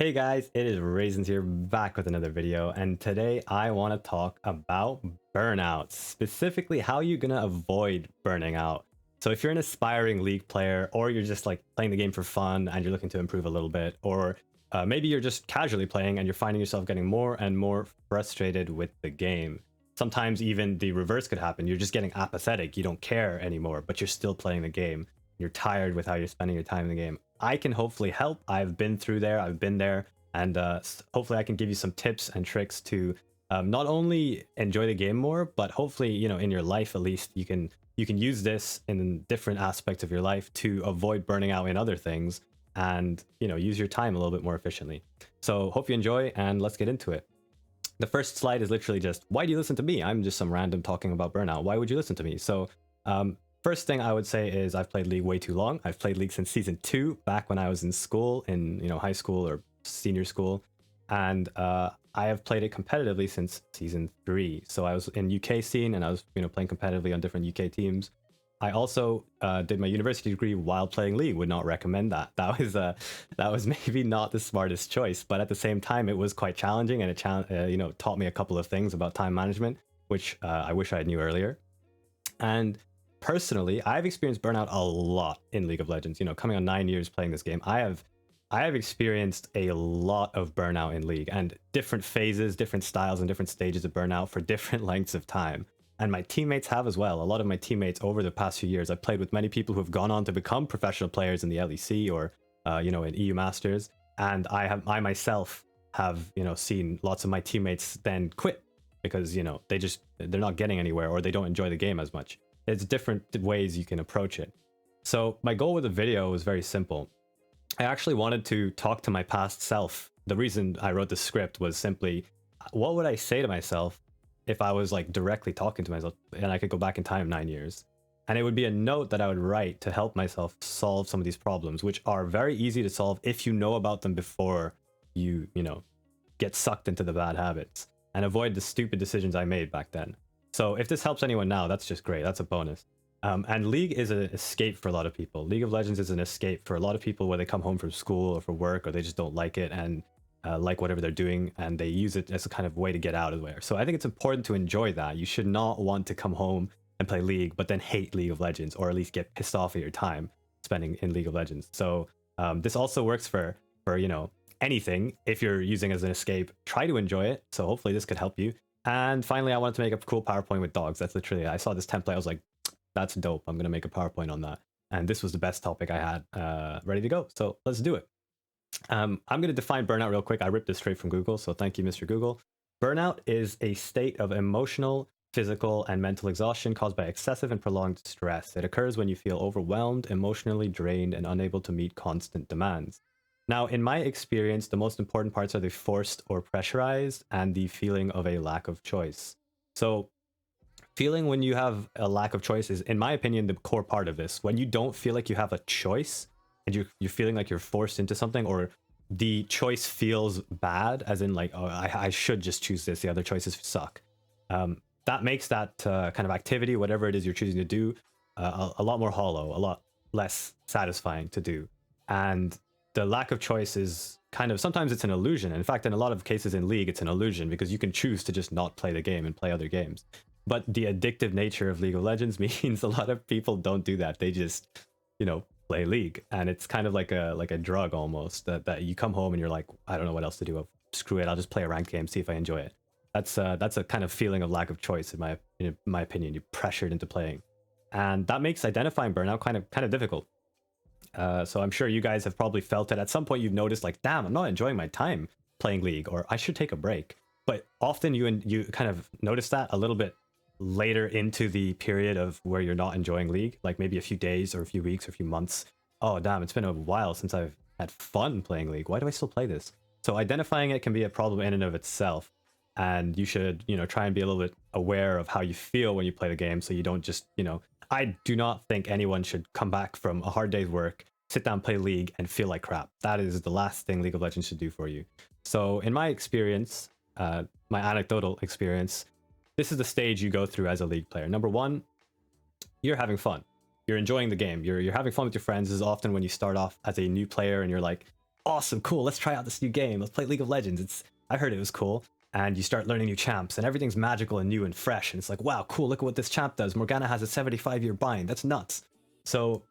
Hey guys, it is Raisins here, back with another video, and today I want to talk about burnout, specifically how you're gonna avoid burning out. So if you're an aspiring League player, or you're just like playing the game for fun and you're looking to improve a little bit, or maybe you're just casually playing and you're finding yourself getting more and more frustrated with the game. Sometimes even the reverse could happen. You're just getting apathetic, you don't care anymore, but you're still playing the game. You're tired with how you're spending your time in the game. I can hopefully help. I've been through there, I've been there, and hopefully I can give you some tips and tricks to not only enjoy the game more, but hopefully, in your life at least, you can use this in different aspects of your life to avoid burning out in other things and use your time a little bit more efficiently. So hope you enjoy, and let's get into it. The first slide is literally just, why do you listen to me? I'm just some random talking about burnout. Why would you listen to me? So first thing I would say is I've played League way too long. I've played League since season 2, back when I was in school, in high school or senior school, and I have played it competitively since season 3. So I was in UK scene, and I was playing competitively on different UK teams. I also did my university degree while playing League. Would not recommend that. That was maybe not the smartest choice, but at the same time, it was quite challenging, and it taught me a couple of things about time management, which I wish I knew earlier. And personally, I've experienced burnout a lot in League of Legends. Coming on 9 years playing this game, I have experienced a lot of burnout in League, and different phases, different styles, and different stages of burnout for different lengths of time. And my teammates have as well. A lot of my teammates over the past few years, I've played with many people who have gone on to become professional players in the LEC or in EU Masters, and I myself have seen lots of my teammates then quit because they're not getting anywhere, or they don't enjoy the game as much. There's different ways you can approach it. So my goal with the video was very simple. I actually wanted to talk to my past self. The reason I wrote the script was simply, what would I say to myself if I was like directly talking to myself and I could go back in time 9 years? And it would be a note that I would write to help myself solve some of these problems, which are very easy to solve if you know about them before you get sucked into the bad habits, and avoid the stupid decisions I made back then. So if this helps anyone now, that's just great. That's a bonus. And League is an escape for a lot of people. League of Legends is an escape for a lot of people where they come home from school or for work, or they just don't like it and like whatever they're doing, and they use it as a kind of way to get out of there. So I think it's important to enjoy that. You should not want to come home and play League, but then hate League of Legends, or at least get pissed off at your time spending in League of Legends. So this also works for anything. If you're using it as an escape, try to enjoy it. So hopefully this could help you. And finally, I wanted to make a cool PowerPoint with dogs. That's literally, I saw this template, I was like, that's dope. I'm going to make a PowerPoint on that. And this was the best topic I had ready to go. So let's do it. I'm going to define burnout real quick. I ripped this straight from Google, so thank you, Mr. Google. Burnout is a state of emotional, physical, and mental exhaustion caused by excessive and prolonged stress. It occurs when you feel overwhelmed, emotionally drained, and unable to meet constant demands. Now, in my experience, the most important parts are the forced or pressurized and the feeling of a lack of choice. So feeling when you have a lack of choice is, in my opinion, the core part of this. When you don't feel like you have a choice and you're feeling like you're forced into something, or the choice feels bad, as in like, oh, I should just choose this, the other choices suck. That makes that kind of activity, whatever it is you're choosing to do, a lot more hollow, a lot less satisfying to do. And the lack of choice is kind of, sometimes it's an illusion. In fact, in a lot of cases in League, it's an illusion, because you can choose to just not play the game and play other games. But the addictive nature of League of Legends means a lot of people don't do that. They just, play League. And it's kind of like a drug almost, that you come home and you're like, I don't know what else to do. Screw it, I'll just play a ranked game, see if I enjoy it. That's a kind of feeling of lack of choice, in my opinion. You're pressured into playing. And that makes identifying burnout kind of difficult. So I'm sure you guys have probably felt it. At some point you've noticed, like, damn, I'm not enjoying my time playing League, or I should take a break. But often you kind of notice that a little bit later into the period of where you're not enjoying League, like maybe a few days or a few weeks or a few months. Oh, damn, it's been a while since I've had fun playing League. Why do I still play this? So identifying it can be a problem in and of itself. And you should, try and be a little bit aware of how you feel when you play the game, so you don't just, I do not think anyone should come back from a hard day's work, sit down, play League, and feel like crap. That is the last thing League of Legends should do for you. So in my experience, my anecdotal experience, this is the stage you go through as a League player. Number one, you're having fun. You're enjoying the game. You're having fun with your friends. This is often when you start off as a new player and you're like, awesome, cool, let's try out this new game, let's play League of Legends. I heard it was cool. And you start learning new champs, and everything's magical and new and fresh, and it's like, wow, cool, look at what this champ does. Morgana has a 75-year bind, that's nuts. So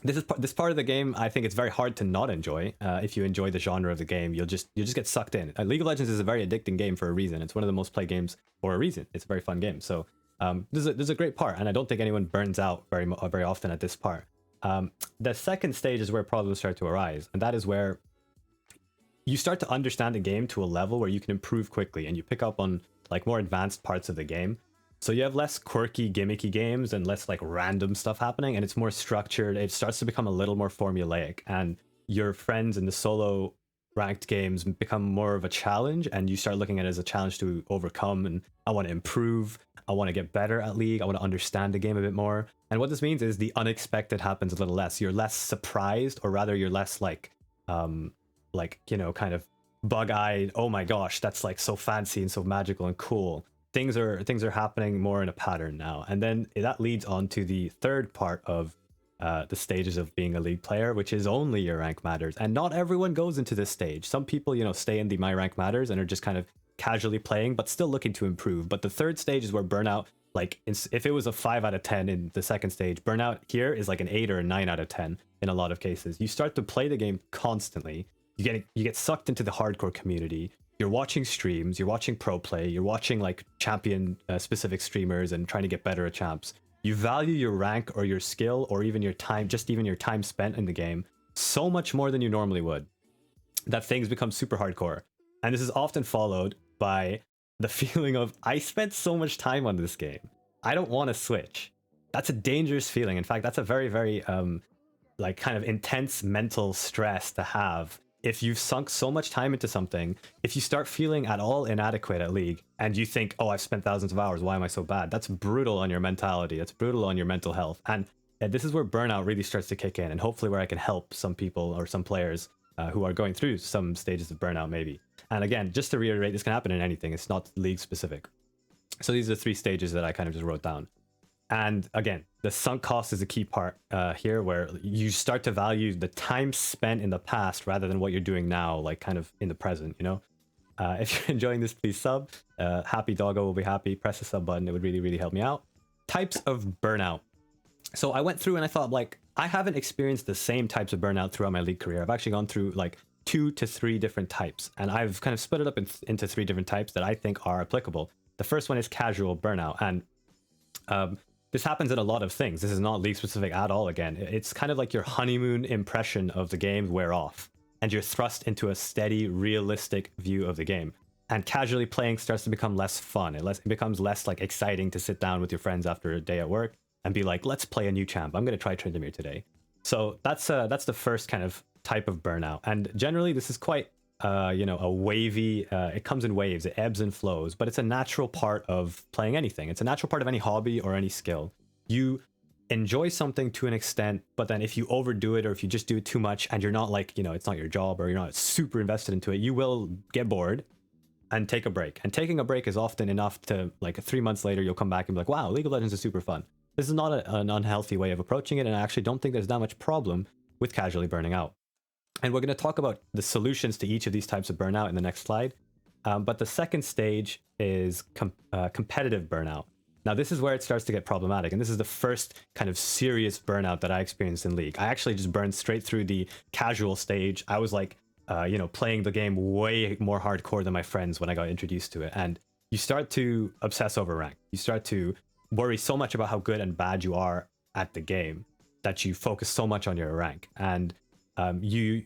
this part of the game, I think it's very hard to not enjoy. If you enjoy the genre of the game, you'll just get sucked in. League of Legends is a very addicting game for a reason. It's one of the most played games for a reason. It's a very fun game. So this is a great part, and I don't think anyone burns out very often at this part. The second stage is where problems start to arise, and that is where you start to understand the game to a level where you can improve quickly, and you pick up on like more advanced parts of the game. So you have less quirky, gimmicky games and less like random stuff happening, and it's more structured. It starts to become a little more formulaic, and your friends in the solo ranked games become more of a challenge, and you start looking at it as a challenge to overcome. And I want to improve. I want to get better at League. I want to understand the game a bit more. And what this means is the unexpected happens a little less. You're less surprised, or rather you're less like, you know, kind of bug-eyed. Oh my gosh, that's like so fancy and so magical and cool. Things are happening more in a pattern now. And then that leads on to the third part of the stages of being a League player, which is only your rank matters. And not everyone goes into this stage. Some people, you know, stay in the my rank matters and are just kind of casually playing, but still looking to improve. But the third stage is where Burnout, like if it was a 5 out of 10 in the second stage, Burnout here is like an 8 or a 9 out of 10 in a lot of cases. You start to play the game constantly. You get sucked into the hardcore community. You're watching streams, you're watching pro play, you're watching like champion specific streamers and trying to get better at champs. You value your rank or your skill or even your time, just even your time spent in the game, so much more than you normally would, that things become super hardcore. And this is often followed by the feeling of, I spent so much time on this game, I don't want to switch. That's a dangerous feeling. In fact, that's a very, very like kind of intense mental stress to have. If you've sunk so much time into something, if you start feeling at all inadequate at League and you think, oh, I've spent thousands of hours, why am I so bad? That's brutal on your mentality. That's brutal on your mental health. And this is where burnout really starts to kick in, and hopefully where I can help some people or some players who are going through some stages of burnout maybe. And again, just to reiterate, this can happen in anything. It's not League specific. So these are 3 stages that I kind of just wrote down. And again, the sunk cost is a key part here, where you start to value the time spent in the past rather than what you're doing now, like kind of in the present, you know? If you're enjoying this, please sub. Happy Doggo will be happy. Press the sub button. It would really, really help me out. Types of burnout. So I went through and I thought, like, I haven't experienced the same types of burnout throughout my League career. I've actually gone through like 2 to 3 different types, and I've kind of split it up into 3 different types that I think are applicable. The first one is casual burnout, and this happens in a lot of things. This is not League specific at all. Again, it's kind of like your honeymoon impression of the game wear off, and you're thrust into a steady, realistic view of the game. And casually playing starts to become less fun. It becomes less like exciting to sit down with your friends after a day at work and be like, let's play a new champ. I'm going to try Tryndamere today. So that's the first kind of type of burnout. And generally this is quite you know, a wavy, it comes in waves, it ebbs and flows, but it's a natural part of playing anything. It's a natural part of any hobby or any skill. You enjoy something to an extent, but then if you overdo it, or if you just do it too much and you're not like, you know, it's not your job, or you're not super invested into it, you will get bored and take a break. And taking a break is often enough to, like, 3 months later, you'll come back and be like, wow, League of Legends is super fun. This is not an unhealthy way of approaching it, and I actually don't think there's that much problem with casually burning out. And we're going to talk about the solutions to each of these types of burnout in the next slide. But the second stage is competitive burnout. Now, this is where it starts to get problematic. And this is the first kind of serious burnout that I experienced in League. I actually just burned straight through the casual stage. I was like, you know, playing the game way more hardcore than my friends when I got introduced to it. And you start to obsess over rank. You start to worry so much about how good and bad you are at the game that you focus so much on your rank. And you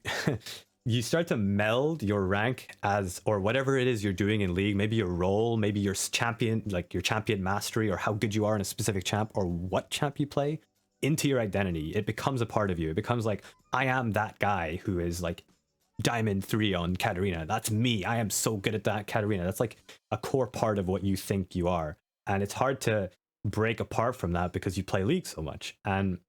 you start to meld your rank as, or whatever it is you're doing in League, maybe your role, maybe your champion, like your champion mastery, or how good you are in a specific champ, or what champ you play, into your identity. It becomes a part of you. It becomes like, I am that guy who is like Diamond 3 on Katarina. That's me. I am so good at that Katarina. That's like a core part of what you think you are. And it's hard to break apart from that because you play League so much. And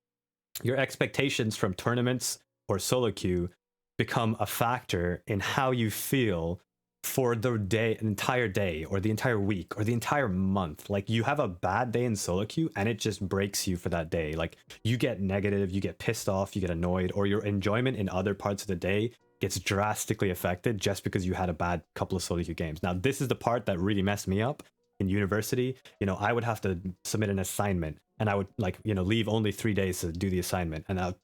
your expectations from tournaments or solo queue become a factor in how you feel for the day, an entire day, or the entire week, or the entire month. Like, you have a bad day in solo queue and it just breaks you for that day. Like, you get negative, you get pissed off, you get annoyed, or your enjoyment in other parts of the day gets drastically affected just because you had a bad couple of solo queue games. Now, this is the part that really messed me up in university. I would have to submit an assignment, and I would leave only 3 days to do the assignment, and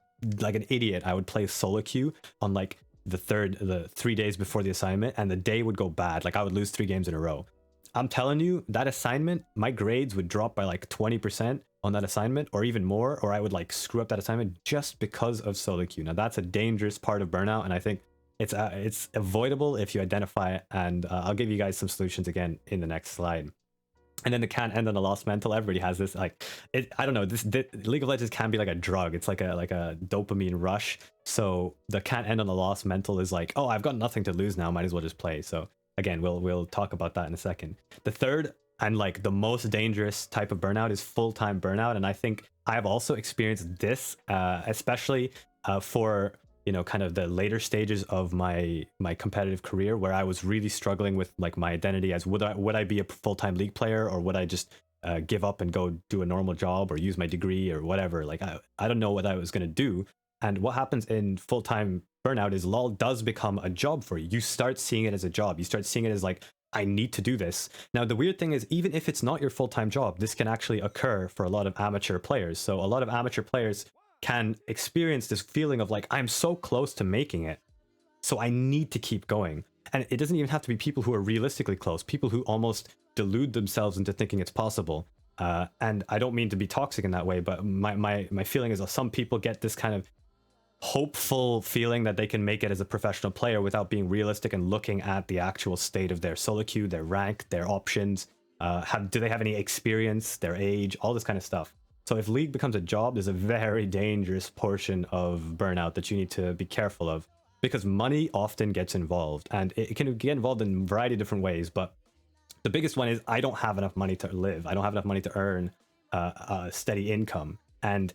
like an idiot, I would play solo queue on like the 3 days before the assignment, and the day would go bad. Like I would lose 3 games in a row. I'm telling you, that assignment, my grades would drop by like 20% on that assignment, or even more, or I would like screw up that assignment just because of solo queue. Now that's a dangerous part of burnout, and I think it's avoidable if you identify it, and I'll give you guys some solutions again in the next slide. And then the can't end on a lost mental. Everybody has this, like, I don't know, this League of Legends can be like a drug. It's like a dopamine rush. So the can't end on a lost mental is like, oh, I've got nothing to lose now, might as well just play. So again, we'll talk about that in a second. The third and like the most dangerous type of burnout is full-time burnout, and I think I've also experienced this, especially for kind of the later stages of my competitive career, where I was really struggling with like my identity as would I be a full-time league player, or would I just give up and go do a normal job or use my degree or whatever. Like I don't know what I was going to do. And what happens in full-time burnout is LoL does become a job for you. You start seeing it as a job. You start seeing it as like, I need to do this. Now, the weird thing is, even if it's not your full-time job, this can actually occur for a lot of amateur players. So a lot of amateur players can experience this feeling of like, I'm so close to making it, so I need to keep going. And it doesn't even have to be people who are realistically close, people who almost delude themselves into thinking it's possible. And I don't mean to be toxic in that way, but my feeling is that some people get this kind of hopeful feeling that they can make it as a professional player without being realistic and looking at the actual state of their solo queue, their rank, their options, do they have any experience, their age, all this kind of stuff. So if League becomes a job, there's a very dangerous portion of burnout that you need to be careful of, because money often gets involved, and it can get involved in a variety of different ways. But the biggest one is, I don't have enough money to live. I don't have enough money to earn a steady income. And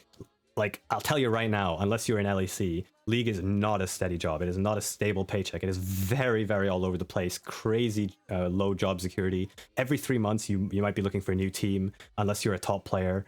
like, I'll tell you right now, unless you're in LEC, League is not a steady job. It is not a stable paycheck. It is very, very all over the place. Crazy low job security. Every 3 months, you might be looking for a new team, unless you're a top player.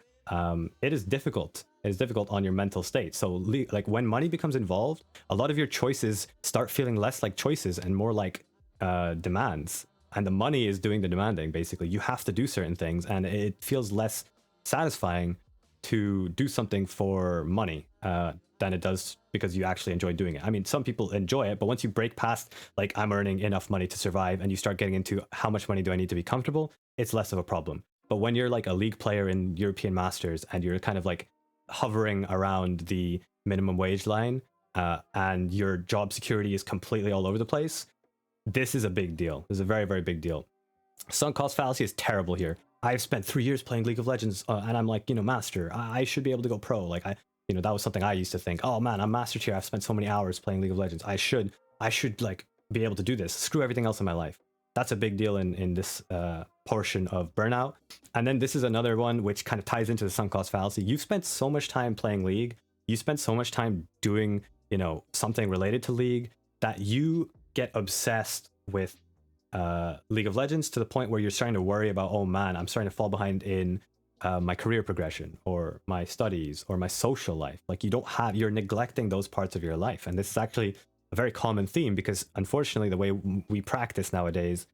It is difficult. It is difficult on your mental state. So like when money becomes involved, a lot of your choices start feeling less like choices and more like demands. And the money is doing the demanding, basically. You have to do certain things, and it feels less satisfying to do something for money than it does because you actually enjoy doing it. I mean, some people enjoy it, but once you break past like, I'm earning enough money to survive, and you start getting into how much money do I need to be comfortable, it's less of a problem. But when you're like a league player in European Masters, and you're kind of like hovering around the minimum wage line, and your job security is completely all over the place, this is a big deal. This is a very, very big deal. Sunk cost fallacy is terrible here. I've spent 3 years playing League of Legends, and I'm like, master. I should be able to go pro. Like that was something I used to think. Oh man, I'm master tier. I've spent so many hours playing League of Legends. I should like be able to do this. Screw everything else in my life. That's a big deal in this portion of burnout. And then this is another one which kind of ties into the sunk cost fallacy. You've spent so much time playing League. You spent so much time doing, something related to League, that you get obsessed with League of Legends to the point where you're starting to worry about, oh man, I'm starting to fall behind in my career progression, or my studies, or my social life. Like you're neglecting those parts of your life. And this is actually a very common theme, because unfortunately the way we practice nowadays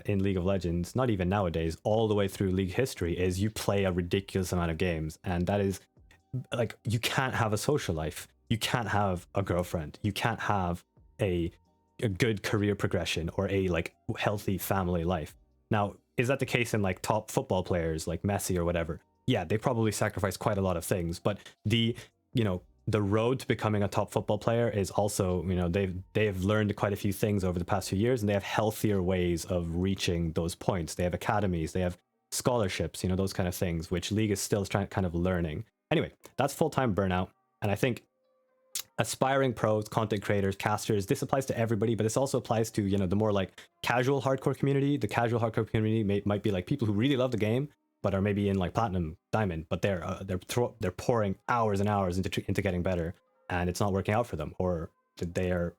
in League of Legends, not even nowadays, all the way through League history, is you play a ridiculous amount of games. And that is like, you can't have a social life. You can't have a girlfriend. You can't have a good career progression or a like healthy family life. Now, is that the case in like top football players like Messi or whatever? Yeah, they probably sacrifice quite a lot of things, but the road to becoming a top football player is also, they've learned quite a few things over the past few years, and they have healthier ways of reaching those points. They have academies, they have scholarships, those kind of things, which League is still kind of learning. Anyway, that's full-time burnout. And I think aspiring pros, content creators, casters, this applies to everybody, but this also applies to, the more like casual hardcore community. The casual hardcore community might be like people who really love the game, but are maybe in like platinum, diamond, but they're pouring hours and hours into getting better, and it's not working out for them, or they are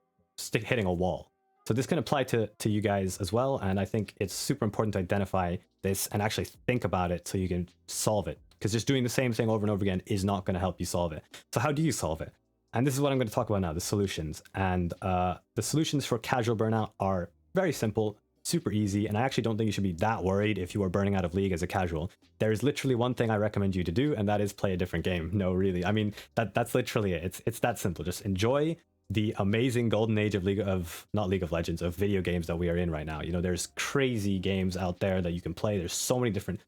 hitting a wall. So this can apply to you guys as well, and I think it's super important to identify this and actually think about it so you can solve it, because just doing the same thing over and over again is not going to help you solve it. So how do you solve it? And this is what I'm going to talk about now, the solutions. And the solutions for casual burnout are very simple, super easy, and I actually don't think you should be that worried if you are burning out of League as a casual. There is literally one thing I recommend you to do, and that is play a different game. No, really. I mean, that's literally it. It's that simple. Just enjoy the amazing golden age of not League of Legends, of video games that we are in right now. You know, there's crazy games out there that you can play. There's so many different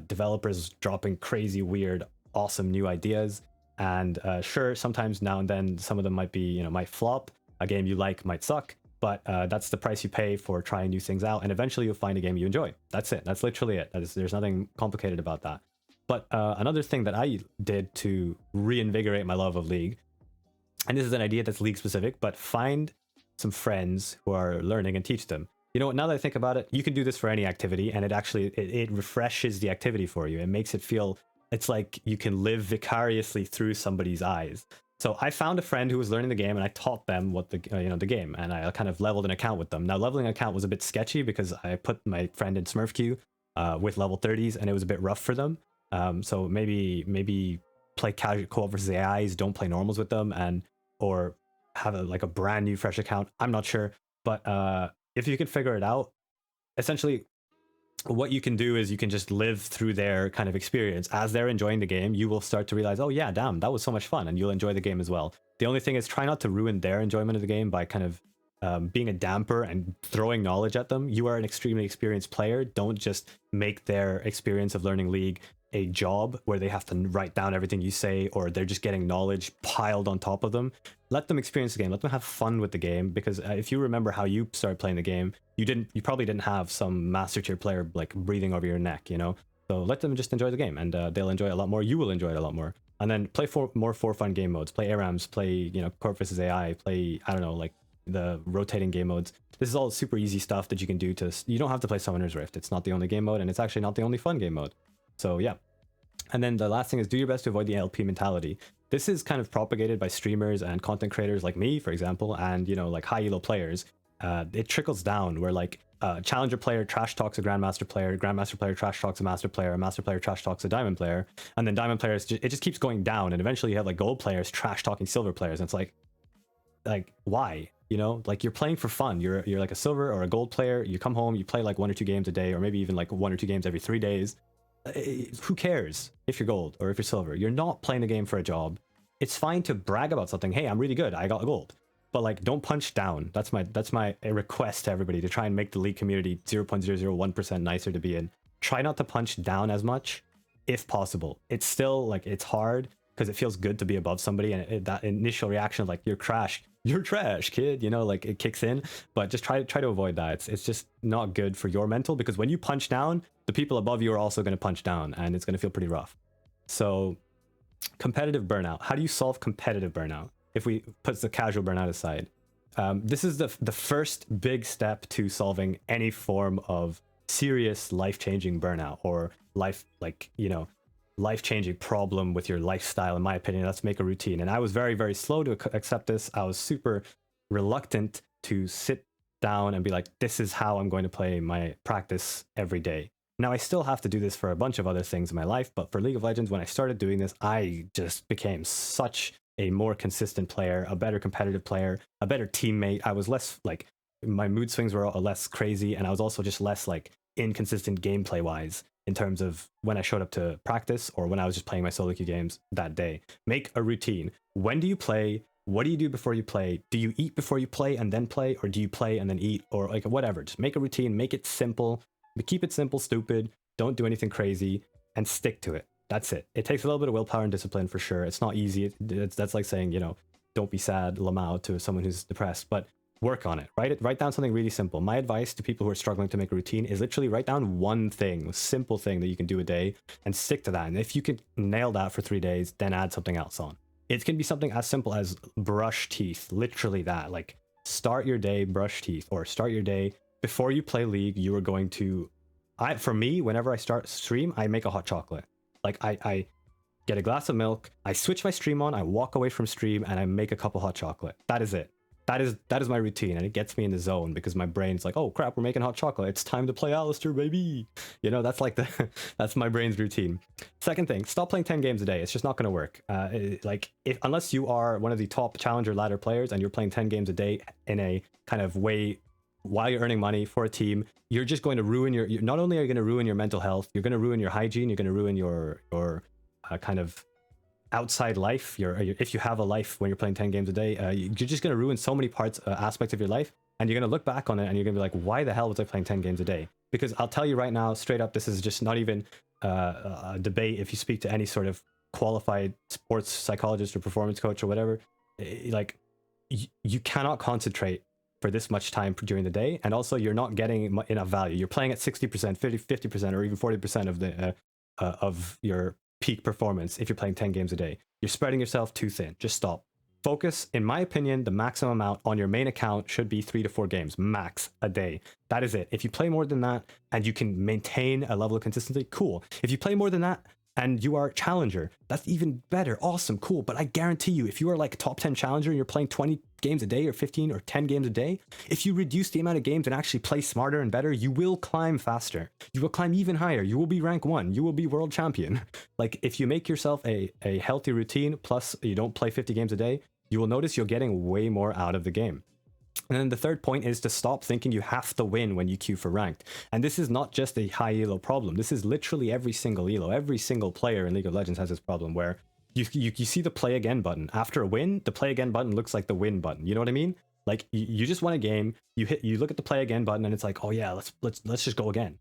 developers dropping crazy, weird, awesome new ideas. And sure, sometimes now and then some of them might be, you know, might flop. A game you like might suck, but that's the price you pay for trying new things out, and eventually you'll find a game you enjoy. That's it. That's literally it. There's nothing complicated about that. But another thing that I did to reinvigorate my love of League, and this is an idea that's League specific, but find some friends who are learning and teach them. You know what, now that I think about it, you can do this for any activity, and it refreshes the activity for you. It makes it feel, it's like you can live vicariously through somebody's eyes. So I found a friend who was learning the game, and I taught them what the game, and I kind of leveled an account with them. Now, leveling an account was a bit sketchy because I put my friend in Smurf queue with level 30s, and it was a bit rough for them. So maybe play casual co-op versus AIs, don't play normals with them, or have a brand new fresh account. I'm not sure, but if you can figure it out, essentially what you can do is you can just live through their kind of experience. As they're enjoying the game, you will start to realize, oh yeah, damn, that was so much fun, and you'll enjoy the game as well. The only thing is, try not to ruin their enjoyment of the game by kind of being a damper and throwing knowledge at them. You are an extremely experienced player. Don't just make their experience of learning League a job where they have to write down everything you say, or they're just getting knowledge piled on top of them. Let them experience the game. Let them have fun with the game, because if you remember how you started playing the game, you probably didn't have some master tier player like breathing over your neck, you know. So let them just enjoy the game, and they'll enjoy it a lot more. You will enjoy it a lot more. And then play more for fun game modes. Play ARAMs. Play, you know, Corp versus AI. Play, I don't know, like the rotating game modes. This is all super easy stuff that you can do to. You don't have to play Summoner's Rift. It's not the only game mode, and it's actually not the only fun game mode. So yeah. And then the last thing is, do your best to avoid the LP mentality. This is kind of propagated by streamers and content creators like me, for example, and, you know, like high elo players. It trickles down where like challenger player trash talks a grandmaster player player trash talks a master player trash talks a diamond player, and then diamond players, it just keeps going down, and eventually you have like gold players trash talking silver players, and it's like why? You know, like, you're playing for fun. You're like a silver or a gold player. You come home, you play like 1 or 2 games a day, or maybe even like 1 or 2 games every 3 days. Who cares if you're gold or if you're silver? You're not playing the game for a job. It's fine to brag about something. Hey, I'm really good, I got gold. But like, don't punch down. That's my request to everybody, to try and make the League community 0.001% nicer to be in. Try not to punch down as much if possible. It's still like, it's hard because it feels good to be above somebody, and that initial reaction of like, you're trash, kid, you know, like, it kicks in. But just try to avoid that. It's just not good for your mental, because when you punch down, the people above you are also going to punch down, and it's going to feel pretty rough. So competitive burnout. How do you solve competitive burnout? If we put the casual burnout aside, this is the first big step to solving any form of serious life-changing burnout, or life-changing problem with your lifestyle. In my opinion, let's make a routine. And I was very, very slow to accept this. I was super reluctant to sit down and be like, this is how I'm going to play my practice every day. Now, I still have to do this for a bunch of other things in my life, but for League of Legends, when I started doing this, I just became such a more consistent player, a better competitive player, a better teammate. I was less like, my mood swings were less crazy, and I was also just less like inconsistent gameplay wise in terms of when I showed up to practice or when I was just playing my solo queue games that day. Make a routine. When do you play? What do you do before you play? Do you eat before you play and then play, or do you play and then eat, or like whatever? Just make a routine, make it simple, but keep it simple, stupid. Don't do anything crazy, and stick to it. That's it. It takes a little bit of willpower and discipline for sure. It's not easy. That's like saying, you know, don't be sad, Lamau, to someone who's depressed, but work on it. Write down something really simple. My advice to people who are struggling to make a routine is literally write down one thing, a simple thing that you can do a day, and stick to that. And if you can nail that for 3 days, then add something else on. It can be something as simple as brush teeth, literally that. Like, start your day, brush teeth, or start your day before you play League. You are going to, for me, whenever I start stream, I make a hot chocolate. Like, I get a glass of milk, I switch my stream on, I walk away from stream, and I make a cup of hot chocolate. That is it. that is my routine, and it gets me in the zone because my brain's like, oh crap, we're making hot chocolate, it's time to play Alistair, baby. That's like the that's my brain's routine. Second thing, stop playing 10 games a day. It's just not going to work. Like, if unless you are one of the top challenger ladder players and you're playing 10 games a day in a kind of way while you're earning money for a team, you're just going to ruin not only are you going to ruin your mental health, you're going to ruin your hygiene, you're going to ruin your kind of outside life, if you have a life when you're playing 10 games a day, you're just going to ruin so many aspects of your life, and you're going to look back on it and you're going to be like, why the hell was I playing 10 games a day? Because I'll tell you right now, straight up, this is just not even a debate. If you speak to any sort of qualified sports psychologist or performance coach or whatever, like, you cannot concentrate for this much time during the day, and also you're not getting enough value. You're playing at 60%, 50%, or even 40% of the of your peak performance if you're playing 10 games a day. You're spreading yourself too thin. Just stop. Focus, in my opinion, the maximum amount on your main account should be 3 to 4 games max a day. That is it. If you play more than that and you can maintain a level of consistency, cool. If you play more than that and you are a challenger, that's even better. Awesome, cool. But I guarantee you, if you are like top 10 challenger and you're playing 20 games a day or 15 or 10 games a day, if you reduce the amount of games and actually play smarter and better, you will climb faster. You will climb even higher. You will be rank 1. You will be world champion. Like, if you make yourself a healthy routine, plus you don't play 50 games a day, you will notice you're getting way more out of the game. And then the third point is to stop thinking you have to win when you queue for ranked. And this is not just a high elo problem. This is literally every single elo. Every single player in League of Legends has this problem where you see the play again button. After a win, the play again button looks like the win button. You know what I mean? Like, you just won a game, you look at the play again button and it's like, oh yeah, let's just go again.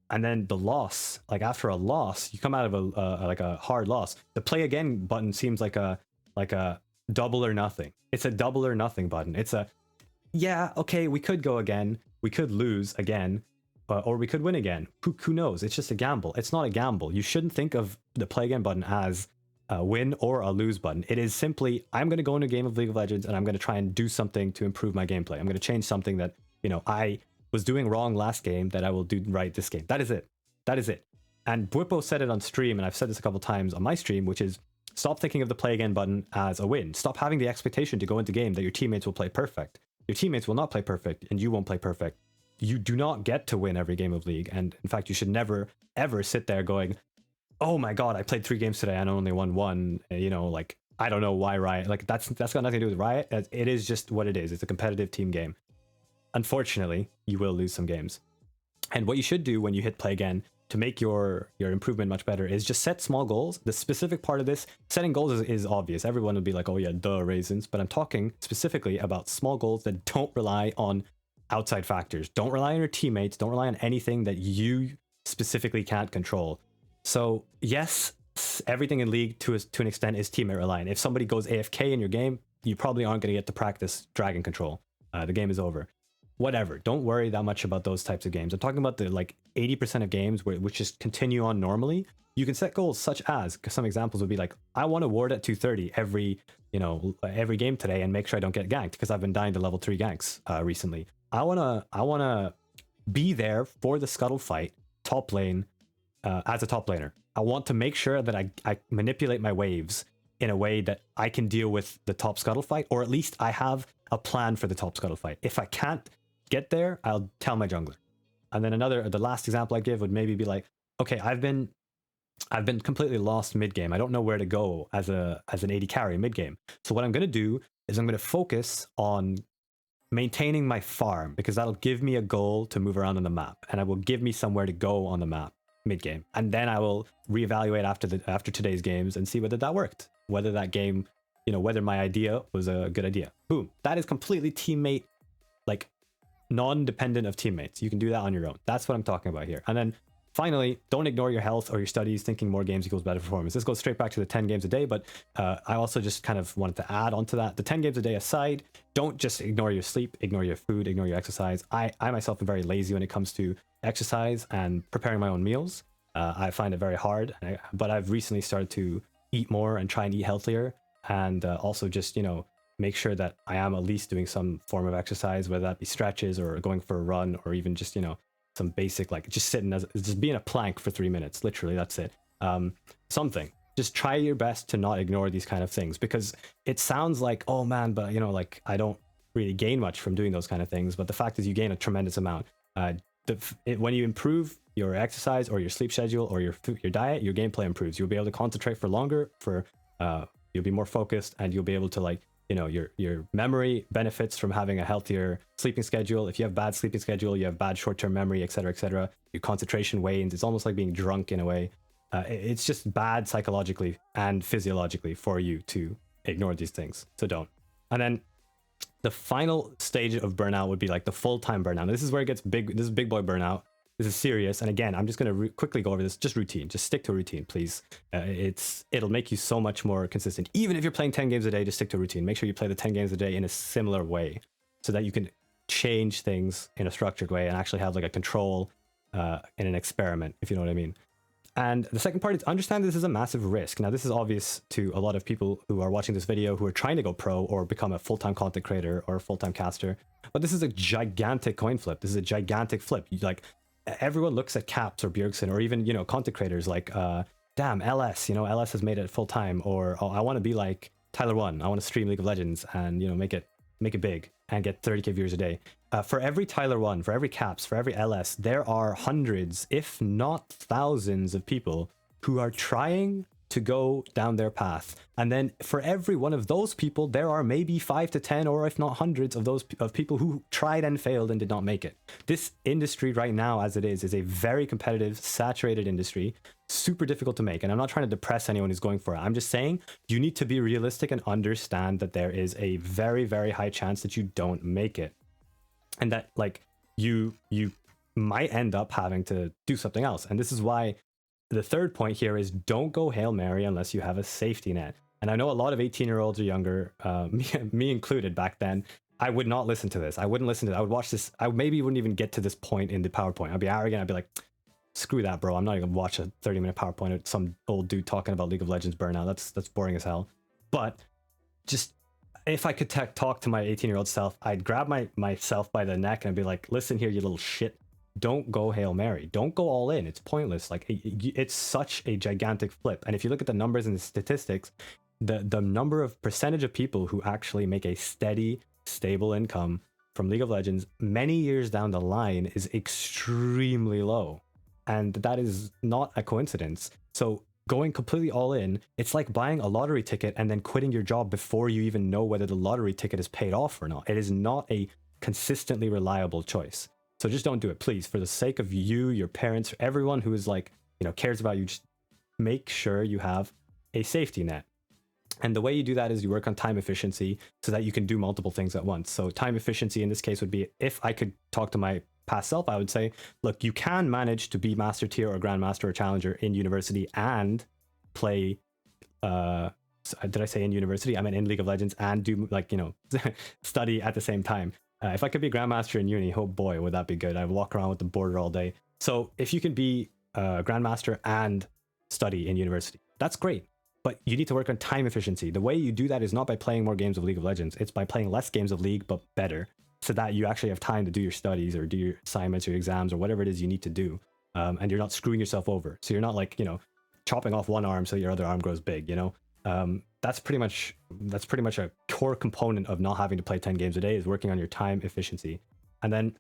And then the loss, like after a loss, you come out of a hard loss, the play again button seems like a double or nothing. It's a double or nothing button. It's a, yeah, okay, we could go again, we could lose again, or we could win again. Who knows? It's just a gamble. It's not a gamble. You shouldn't think of the play again button as a win or a lose button. It is simply, I'm going to go into a game of League of Legends and I'm going to try and do something to improve my gameplay. I'm going to change something that, I was doing wrong last game that I will do right this game. That is it. That is it. And Bwipo said it on stream, and I've said this a couple times on my stream, which is, stop thinking of the play again button as a win. Stop having the expectation to go into game that your teammates will play perfect. Your teammates will not play perfect, and you won't play perfect. You do not get to win every game of League, and in fact, you should never, ever sit there going, oh my god, I played 3 games today and I only won 1, like, I don't know why Riot, like, that's got nothing to do with Riot. It is just what it is. It's a competitive team game. Unfortunately, you will lose some games. And what you should do when you hit play again to make your improvement much better is just set small goals. The specific part of this, setting goals is obvious. Everyone would be like, oh yeah, duh, raisins. But I'm talking specifically about small goals that don't rely on outside factors. Don't rely on your teammates. Don't rely on anything that you specifically can't control. So yes, everything in League to an extent is teammate reliant. If somebody goes AFK in your game, you probably aren't going to get to practice dragon control. The game is over. Whatever, don't worry that much about those types of games. I'm talking about the like 80% of games which just continue on normally. You can set goals such as, some examples would be like, I want to ward at 230 every game today and make sure I don't get ganked, because I've been dying to level 3 ganks recently. I wanna be there for the scuttle fight top lane as a top laner. I want to make sure that I manipulate my waves in a way that I can deal with the top scuttle fight, or at least I have a plan for the top scuttle fight. If I can't get there, I'll tell my jungler. And then the last example I give would maybe be like, okay, I've been completely lost mid game. I don't know where to go as an AD carry mid game. So what I'm going to do is I'm going to focus on maintaining my farm, because that'll give me a goal to move around on the map, and it will give me somewhere to go on the map mid game. And then I will reevaluate after today's games and see whether that worked, whether that game, whether my idea was a good idea. Boom. That is completely teammate, like, non-dependent of teammates. You can do that on your own. That's what I'm talking about here. And then finally, don't ignore your health or your studies thinking more games equals better performance. This goes straight back to the 10 games a day, but I also just kind of wanted to add on to that. The 10 games a day aside, don't just ignore your sleep, ignore your food, ignore your exercise. I myself am very lazy when it comes to exercise and preparing my own meals. I find it very hard, but I've recently started to eat more and try and eat healthier, and also just, make sure that I am at least doing some form of exercise, whether that be stretches or going for a run, or even just, some basic, like just being a plank for 3 minutes. Literally, that's it. Something. Just try your best to not ignore these kind of things, because it sounds like, oh man, but like I don't really gain much from doing those kind of things, but the fact is you gain a tremendous amount. When you improve your exercise or your sleep schedule or your diet, your gameplay improves. You'll be able to concentrate for longer, you'll be more focused, and you'll be able to, like, you know, your memory benefits from having a healthier sleeping schedule. If you have bad sleeping schedule, you have bad short-term memory, etc., etc. Your concentration wanes. It's almost like being drunk in a way. It's just bad psychologically and physiologically for you to ignore these things. So don't. And then the final stage of burnout would be like the full-time burnout. This is where it gets big. This is big boy burnout. This is serious. And again, I'm just going to quickly go over this. Just routine. Just stick to a routine, please. It'll make you so much more consistent. Even if you're playing 10 games a day, just stick to a routine. Make sure you play the 10 games a day in a similar way so that you can change things in a structured way and actually have like a control in an experiment, if you know what I mean. And the second part is understand this is a massive risk. Now, this is obvious to a lot of people who are watching this video who are trying to go pro or become a full-time content creator or a full-time caster. But this is a gigantic coin flip. This is a gigantic flip. Like, everyone looks at Caps or Bjergsen or even, you know, content creators like, damn, LS, you know, LS has made it full-time, or, oh, I want to be like Tyler One. I want to stream League of Legends and, you know, make it big and get 30k viewers a day. For every Tyler One, for every Caps, for every LS, there are hundreds, if not thousands of people who are trying to go down their path. And then for every one of those people, there are maybe 5 to 10, or if not hundreds of those people who tried and failed and did not make it. This industry right now, as it is a very competitive, saturated industry, super difficult to make. And I'm not trying to depress anyone who's going for it. I'm just saying you need to be realistic and understand that there is a very, very high chance that you don't make it. And that, like, you might end up having to do something else. And this is why the third point here is don't go Hail Mary unless you have a safety net. And I know a lot of 18-year-olds or younger, me included back then, I would not listen to this. I wouldn't listen to it. I would watch this. I maybe wouldn't even get to this point in the PowerPoint. I'd be arrogant. I'd be like, screw that, bro. I'm not even gonna watch a 30-minute PowerPoint of some old dude talking about League of Legends burnout. That's boring as hell. But just, if I could talk to my 18-year-old self, I'd grab myself by the neck and be like, listen here, you little shit. Don't go Hail Mary. Don't go all in. It's pointless. Like, it's such a gigantic flip. And if you look at the numbers and the statistics, the number of percentage of people who actually make a steady, stable income from League of Legends many years down the line is extremely low. And that is not a coincidence. So going completely all in, it's like buying a lottery ticket and then quitting your job before you even know whether the lottery ticket is paid off or not. It is not a consistently reliable choice. So just don't do it, please. For the sake of you, your parents, everyone who is, like, you know, cares about you, just make sure you have a safety net. And the way you do that is you work on time efficiency so that you can do multiple things at once. So time efficiency in this case would be, if I could talk to my past self, I would say, look, you can manage to be master tier or grandmaster or challenger in university and play, did I say in university? I meant in League of Legends, and do, like, you know, study at the same time. If I could be grandmaster in uni, oh boy, would that be good. I'd walk around with the border all day. So if you can be grandmaster and study in university, that's great. But you need to work on time efficiency. The way you do that is not by playing more games of League of Legends. It's by playing less games of League, but better, so that you actually have time to do your studies or do your assignments or your exams or whatever it is you need to do. And you're not screwing yourself over. So you're not, like, you know, chopping off one arm so your other arm grows big, you know? That's pretty much a core component of not having to play 10 games a day, is working on your time efficiency. And then,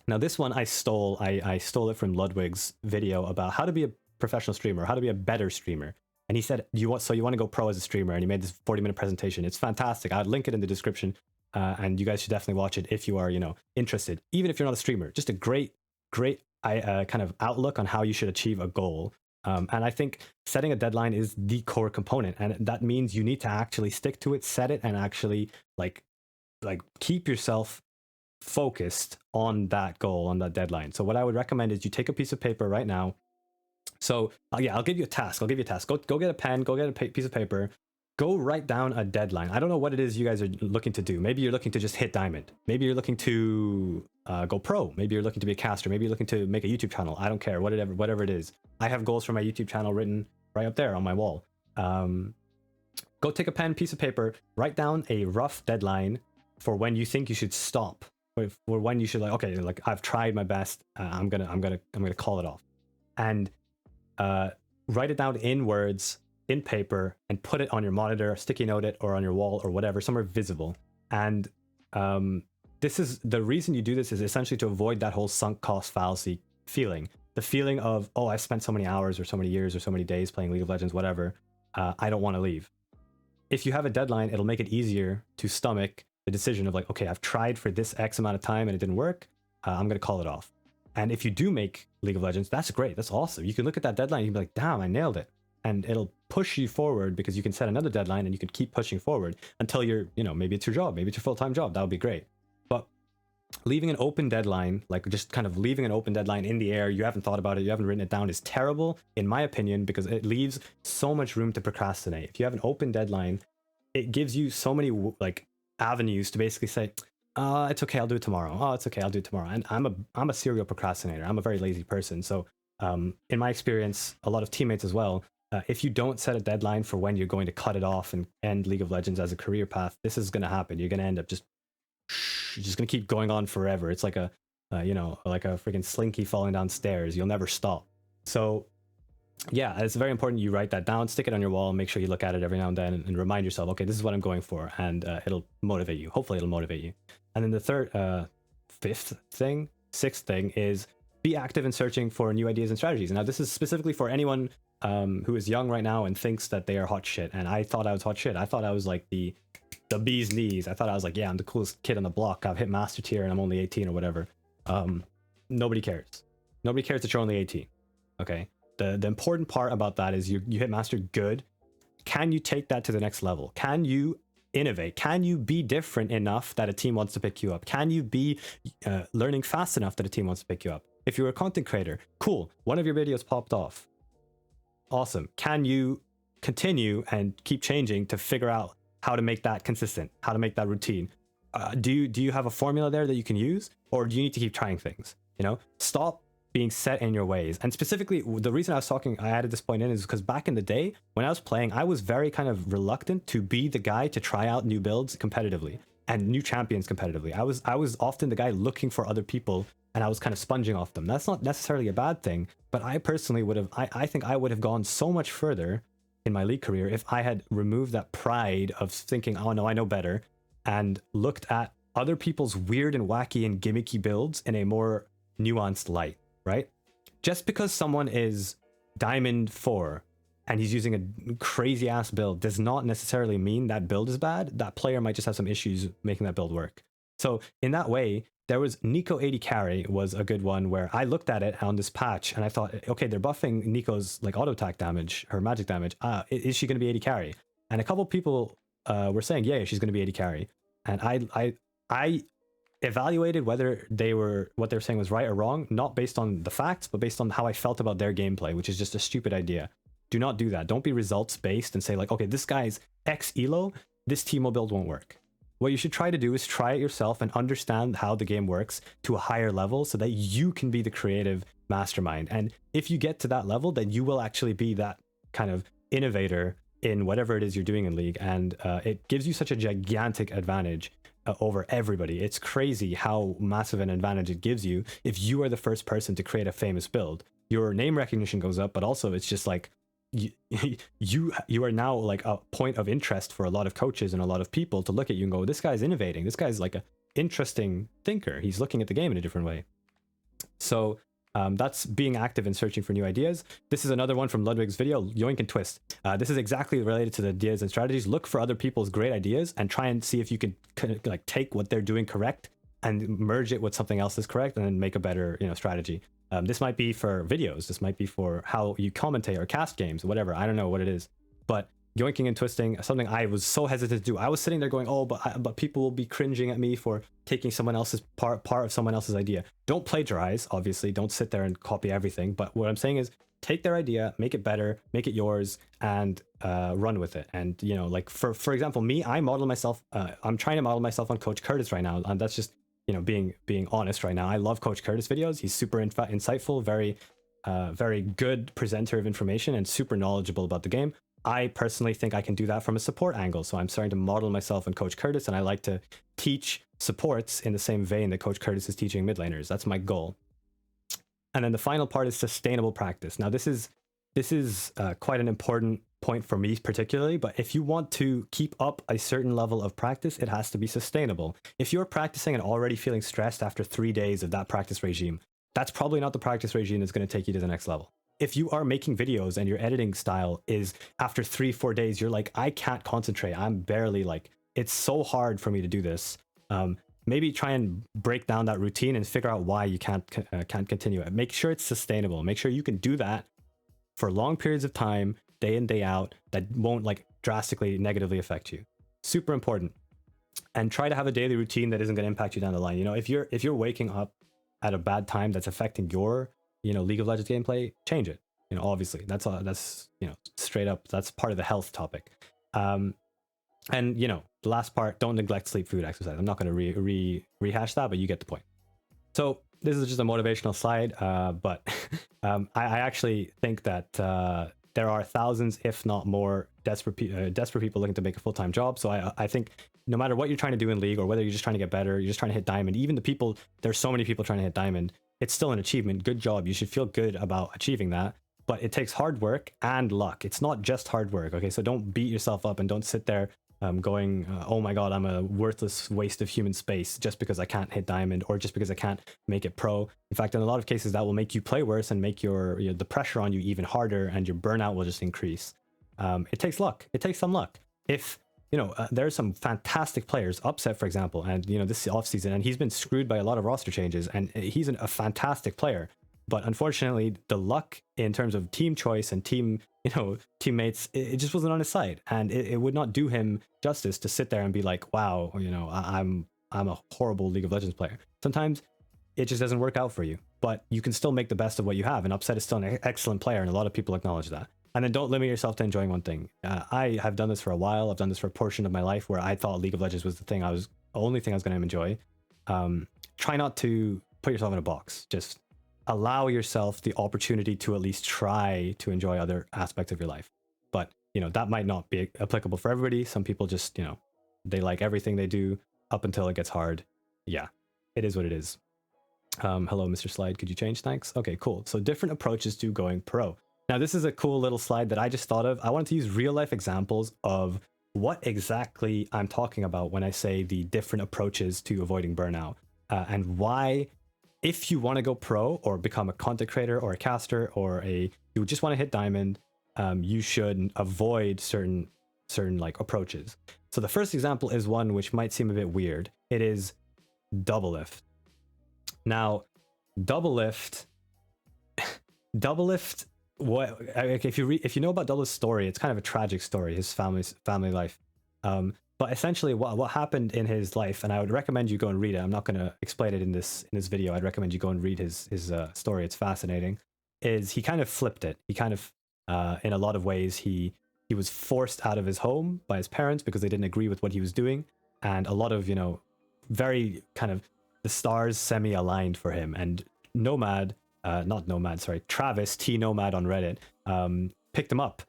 now this one I stole it from Ludwig's video about how to be a professional streamer, how to be a better streamer. And he said, you want to go pro as a streamer, and he made this 40-minute presentation. It's fantastic. I'd link it in the description, and you guys should definitely watch it if you are, you know, interested. Even if you're not a streamer, just a great kind of outlook on how you should achieve a goal. And I think setting a deadline is the core component, and that means you need to actually stick to it, set it, and actually like keep yourself focused on that goal, on that deadline. So what I would recommend is you take a piece of paper right now. So yeah, I'll give you a task. Go get a pen, go get a piece of paper, go write down a deadline. I don't know what it is you guys are looking to do. Maybe you're looking to just hit diamond. Maybe you're looking to go pro. Maybe you're looking to be a caster. Maybe you're looking to make a YouTube channel. I don't care, whatever it is. I have goals for my YouTube channel written right up there on my wall. Go take a pen, piece of paper, write down a rough deadline for when you think you should stop, or when you should, like, okay, like, I've tried my best. I'm gonna call it off, and write it down in words, in paper, and put it on your monitor, sticky note it, or on your wall or whatever, somewhere visible. And This is the reason you do this is essentially to avoid that whole sunk cost fallacy feeling. The feeling of, oh, I've spent so many hours or so many years or so many days playing League of Legends, whatever. I don't want to leave. If you have a deadline, it'll make it easier to stomach the decision of like, okay, I've tried for this X amount of time and it didn't work. I'm going to call it off. And if you do make League of Legends, that's great. That's awesome. You can look at that deadline and you can be like, damn, I nailed it. And it'll push you forward because you can set another deadline and you can keep pushing forward until you're, maybe it's your job, maybe it's your full-time job. That would be great. But leaving an open deadline, like just kind of leaving an open deadline in the air, you haven't thought about it, you haven't written it down, is terrible, in my opinion, because it leaves so much room to procrastinate. If you have an open deadline, it gives you so many like avenues to basically say, it's okay, I'll do it tomorrow. Oh, it's okay, I'll do it tomorrow. And I'm a serial procrastinator. I'm a very lazy person. So in my experience, a lot of teammates as well, if you don't set a deadline for when you're going to cut it off and end League of Legends as a career path, this is going to happen. You're going to end up you're just going to keep going on forever. It's like a freaking slinky falling down stairs. You'll never stop. So yeah, it's very important you write that down, stick it on your wall, make sure you look at it every now and then and remind yourself, okay, this is what I'm going for. And it'll motivate you. Hopefully it'll motivate you. And then the sixth thing is be active in searching for new ideas and strategies. Now, this is specifically for anyone who is young right now and thinks that they are hot shit. And I thought I was hot shit. I thought I was like the bee's knees. I thought I was like, yeah, I'm the coolest kid on the block. I've hit master tier and I'm only 18 or whatever. Nobody cares. Nobody cares that you're only 18. Okay. The important part about that is you hit master, good. Can you take that to the next level? Can you innovate? Can you be different enough that a team wants to pick you up? Can you be learning fast enough that a team wants to pick you up? If you're a content creator, cool. One of your videos popped off. Awesome. Can you continue and keep changing to figure out how to make that consistent, how to make that routine? Do you have a formula there that you can use, or do you need to keep trying things? Stop being set in your ways. And specifically, the reason I added this point in is because back in the day when I was playing, I was very kind of reluctant to be the guy to try out new builds competitively and new champions competitively. I was often the guy looking for other people and I was kind of sponging off them. That's not necessarily a bad thing, but I personally I think I would have gone so much further in my league career if I had removed that pride of thinking, oh no, I know better, and looked at other people's weird and wacky and gimmicky builds in a more nuanced light. Right? Just because someone is Diamond 4 and he's using a crazy ass build does not necessarily mean that build is bad. That player might just have some issues making that build work. So in that way, there was Nico 80 carry was a good one where I looked at it on this patch and I thought, okay, they're buffing Nico's like auto attack damage, her magic damage. Is she going to be 80 carry? And a couple people were saying, yeah, she's going to be 80 carry. And I evaluated whether what they were saying was right or wrong, not based on the facts, but based on how I felt about their gameplay, which is just a stupid idea. Do not do that. Don't be results based and say like, okay, this guy's X elo, this Teemo build won't work. What you should try to do is try it yourself and understand how the game works to a higher level so that you can be the creative mastermind. And if you get to that level, then you will actually be that kind of innovator in whatever it is you're doing in League. And it gives you such a gigantic advantage over everybody. It's crazy how massive an advantage it gives you if you are the first person to create a famous build. Your name recognition goes up, but also it's just like you are now like a point of interest for a lot of coaches and a lot of people to look at you and go, this guy's innovating, this guy's like a interesting thinker, he's looking at the game in a different way. So that's being active and searching for new ideas. This is another one from Ludwig's video, Yoink and Twist. This is exactly related to the ideas and strategies. Look for other people's great ideas and try and see if you can like take what they're doing correct and merge it with something else that's correct and then make a better strategy. This might be for videos. This might be for how you commentate or cast games, whatever. I don't know what it is. But yoinking and twisting, something I was so hesitant to do. I was sitting there going, oh, but people will be cringing at me for taking someone else's part of someone else's idea. Don't plagiarize, obviously. Don't sit there and copy everything. But what I'm saying is take their idea, make it better, make it yours, and run with it. And, like for example, me, I model myself. I'm trying to model myself on Coach Curtis right now. And that's just, being honest right now. I love Coach Curtis videos. He's super insightful, very good presenter of information and super knowledgeable about the game. I personally think I can do that from a support angle. So I'm starting to model myself on Coach Curtis, and I like to teach supports in the same vein that Coach Curtis is teaching mid laners. That's my goal. And then the final part is sustainable practice. Now this is quite an important point for me particularly, but if you want to keep up a certain level of practice, it has to be sustainable. If you're practicing and already feeling stressed after 3 days of that practice regime, that's probably not the practice regime that's going to take you to the next level. If you are making videos and your editing style is after 3-4 days, you're like, I can't concentrate. I'm barely like, it's so hard for me to do this. Maybe try and break down that routine and figure out why you can't continue it. Make sure it's sustainable. Make sure you can do that for long periods of time, day in, day out, that won't like drastically negatively affect you. Super important. And try to have a daily routine that isn't going to impact you down the line. You know, if you're waking up at a bad time that's affecting your, you know, League of Legends gameplay, change it. You know, obviously that's you know, straight up, that's part of the health topic. And you know, the last part, don't neglect sleep, food, exercise. I'm not going to rehash that, but you get the point. So this is just a motivational slide, but I actually think that there are thousands, if not more, desperate people looking to make a full-time job. So I think no matter what you're trying to do in League, or whether you're just trying to get better, you're just trying to hit Diamond, even the people, there's so many people trying to hit Diamond, it's still an achievement. Good job. You should feel good about achieving that. But it takes hard work and luck. It's not just hard work. Okay, so don't beat yourself up and don't sit there going, oh my god, I'm a worthless waste of human space just because I can't hit Diamond, or just because I can't make it pro. In fact, in a lot of cases, that will make you play worse and make your, you know, the pressure on you even harder, and your burnout will just increase. It takes luck. It takes some luck. If you know, there's some fantastic players, Upset for example, and you know, this offseason, and he's been screwed by a lot of roster changes, and he's a fantastic player. But unfortunately, the luck in terms of team choice and team, you know, teammates, it just wasn't on his side, and it would not do him justice to sit there and be like, wow, you know, I'm a horrible League of Legends player. Sometimes it just doesn't work out for you, but you can still make the best of what you have. And Upset is still an excellent player, and a lot of people acknowledge that. And then don't limit yourself to enjoying one thing. I have done this for a while. I've done this for a portion of my life where I thought League of Legends was the only thing I was going to enjoy. Try not to put yourself in a box. Just allow yourself the opportunity to at least try to enjoy other aspects of your life. But, you know, that might not be applicable for everybody. Some people just, you know, they like everything they do up until it gets hard. Yeah, it is what it is. Hello, Mr. Slide. Could you change? Thanks. Okay, cool. So different approaches to going pro. Now, this is a cool little slide that I just thought of. I wanted to use real life examples of what exactly I'm talking about when I say the different approaches to avoiding burnout, and why, if you want to go pro or become a content creator or a caster, or you just want to hit Diamond, you should avoid certain like approaches. So the first example is one which might seem a bit weird. It is double lift. Now, double lift, what if you know about Double Lift's story, it's kind of a tragic story, his family life. But essentially what happened in his life, and I would recommend you go and read it. I'm not going to explain it in this video. I'd recommend you go and read his story. It's fascinating. Is he kind of flipped it. He kind of, in a lot of ways, he was forced out of his home by his parents because they didn't agree with what he was doing. And a lot of, you know, very kind of the stars semi-aligned for him. And Travis, T Nomad on Reddit, picked him up,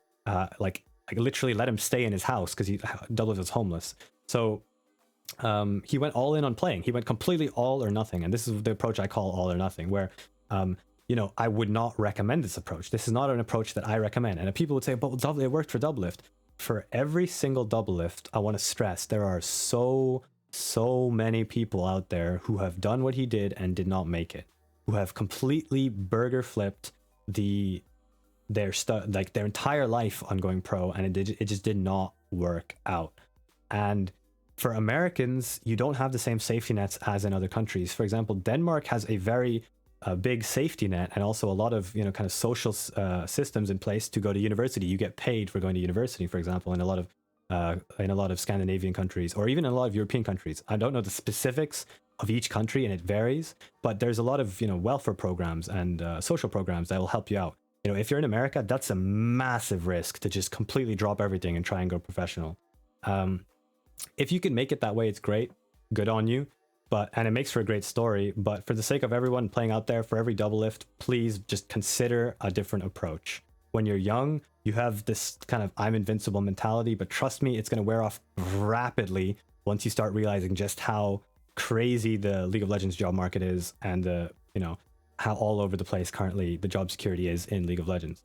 like literally let him stay in his house because Double was homeless. So he went all in on playing. He went completely all or nothing. And this is the approach I call all or nothing, where, you know, I would not recommend this approach. This is not an approach that I recommend. And people would say, but it worked for Double Lift. For every single Double Lift, I want to stress, there are so many people out there who have done what he did and did not make it, who have completely burger flipped their entire life on going pro, and it just did not work out. And for Americans, you don't have the same safety nets as in other countries. For example, Denmark has a very big safety net, and also a lot of, you know, kind of social systems in place to go to university. You get paid for going to university, for example, in a lot of Scandinavian countries, or even in a lot of European countries. I don't know the specifics of each country, and it varies, but there's a lot of, you know, welfare programs and social programs that will help you out. You know, if you're in America, that's a massive risk to just completely drop everything and try and go professional. If you can make it that way, it's great. Good on you. And it makes for a great story. But for the sake of everyone playing out there, for every Double Lift, please just consider a different approach. When you're young, you have this kind of I'm invincible mentality, but trust me, it's going to wear off rapidly once you start realizing just how crazy the League of Legends job market is, and you know, how all over the place currently the job security is in League of Legends.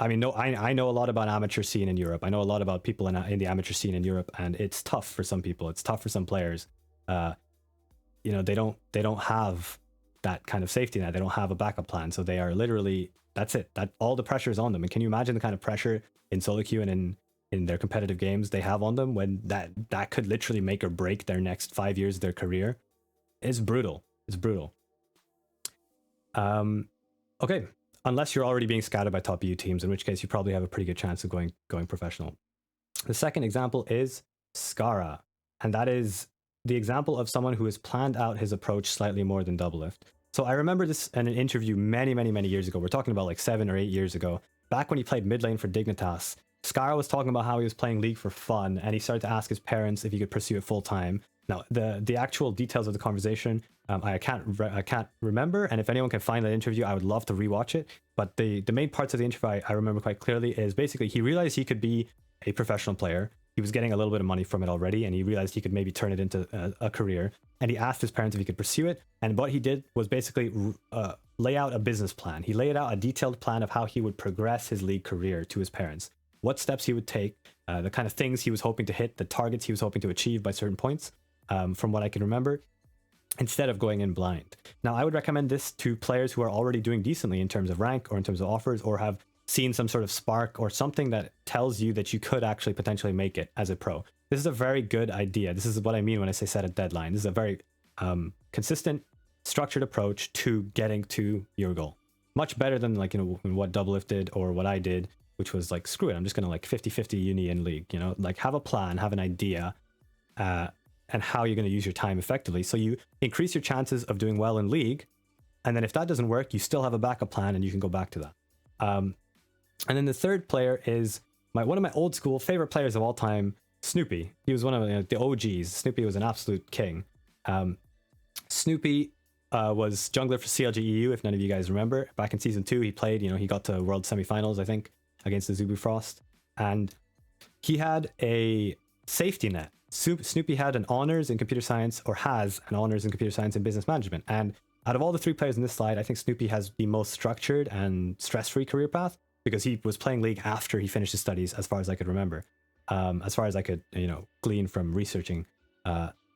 I mean, no, I know a lot about amateur scene in Europe. I know a lot about people in the amateur scene in Europe, and it's tough for some people. It's tough for some players. Uh, you know, they don't have that kind of safety net. They don't have a backup plan, so they are literally, that's it. That all the pressure is on them. And can you imagine the kind of pressure in solo queue and in their competitive games they have on them when that could literally make or break their next 5 years of their career? It's brutal. It's brutal. Okay, unless you're already being scouted by top EU teams, in which case you probably have a pretty good chance of going professional. The second example is Skara, and that is the example of someone who has planned out his approach slightly more than Doublelift. So I remember this in an interview many years ago. We're talking about like 7 or 8 years ago, back when he played mid lane for Dignitas. Skara was talking about how he was playing League for fun, and he started to ask his parents if he could pursue it full time. Now, the actual details of the conversation, I can't remember, and if anyone can find that interview, I would love to rewatch it. But the main parts of the interview I remember quite clearly is basically he realized he could be a professional player. He was getting a little bit of money from it already, and he realized he could maybe turn it into a career. And he asked his parents if he could pursue it. And what he did was basically lay out a business plan. He laid out a detailed plan of how he would progress his League career to his parents, what steps he would take, the kind of things he was hoping to hit, the targets he was hoping to achieve by certain points, from what I can remember, instead of going in blind. Now, I would recommend this to players who are already doing decently in terms of rank or in terms of offers, or have seen some sort of spark or something that tells you that you could actually potentially make it as a pro. This is a very good idea. This is what I mean when I say set a deadline. This is a very consistent, structured approach to getting to your goal. Much better than, like, you know, what Doublelift did or what I did, which was like, screw it, I'm just gonna like 50-50 uni and League, you know, like have a plan, have an idea, and how you're going to use your time effectively. So you increase your chances of doing well in League, and then if that doesn't work, you still have a backup plan and you can go back to that. And then the third player is one of my old school favorite players of all time, Snoopy. He was one of the OGs. Snoopy was an absolute king. Snoopy was jungler for CLG EU, if none of you guys remember. Back in season 2, he played, you know, he got to world semifinals, I think, against the Zubu Frost. And he had a safety net. Snoopy had an honors in computer science, or has an honors in computer science and business management. And out of all the 3 players in this slide, I think Snoopy has the most structured and stress-free career path, because he was playing League after he finished his studies, as far as I could remember, as far as I could, you know, glean from researching.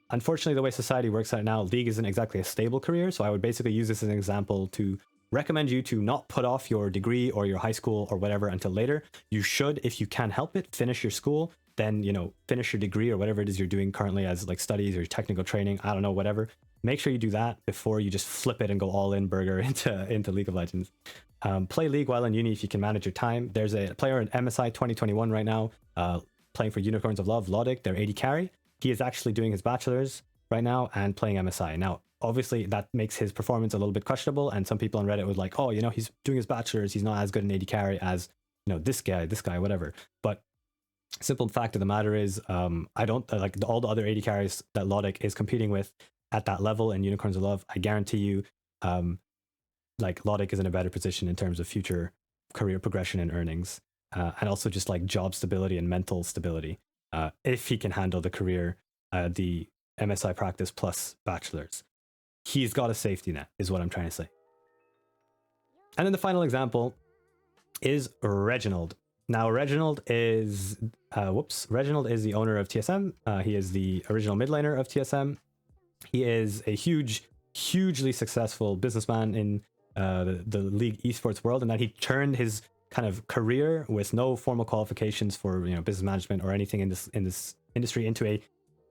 Unfortunately, the way society works right now, League isn't exactly a stable career, so I would basically use this as an example to recommend you to not put off your degree or your high school or whatever until later. You should, if you can help it, finish your school, then, you know, finish your degree or whatever it is you're doing currently as like studies or technical training, I don't know, whatever. Make sure you do that before you just flip it and go all in burger into League of Legends. Play League while in uni if you can manage your time. There's a player in MSI 2021 right now, playing for Unicorns of Love, Lodic, their AD carry. He is actually doing his bachelor's right now and playing MSI. Now, obviously, that makes his performance a little bit questionable, and some people on Reddit would like, oh, you know, he's doing his bachelor's, he's not as good an AD carry as, you know, this guy, whatever. But simple fact of the matter is, I don't like all the other AD carries that Lodic is competing with at that level in Unicorns of Love. I guarantee you, like Lodic is in a better position in terms of future career progression and earnings, and also just like job stability and mental stability, if he can handle the career, the MSI practice plus bachelor's. He's got a safety net, is what I'm trying to say. And then the final example is Reginald. Now, Reginald is Reginald is the owner of TSM. He is the original mid laner of TSM. He is a hugely successful businessman in the League esports world, and that he turned his kind of career with no formal qualifications for, you know, business management or anything in this industry into a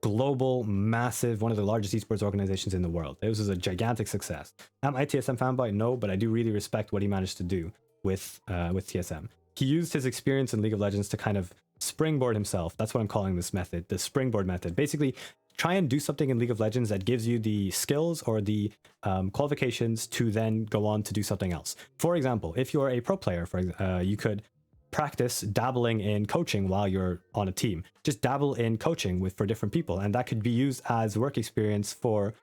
global, massive, one of the largest esports organizations in the world. It was a gigantic success. Am I TSM fanboy? No, but I do really respect what he managed to do with TSM. He used his experience in League of Legends to kind of springboard himself. That's what I'm calling this method, the springboard method. Basically, try and do something in League of Legends that gives you the skills or the qualifications to then go on to do something else. For example, if you're a pro player, you could practice dabbling in coaching while you're on a team. Just dabble in coaching for different people, and that could be used as work experience for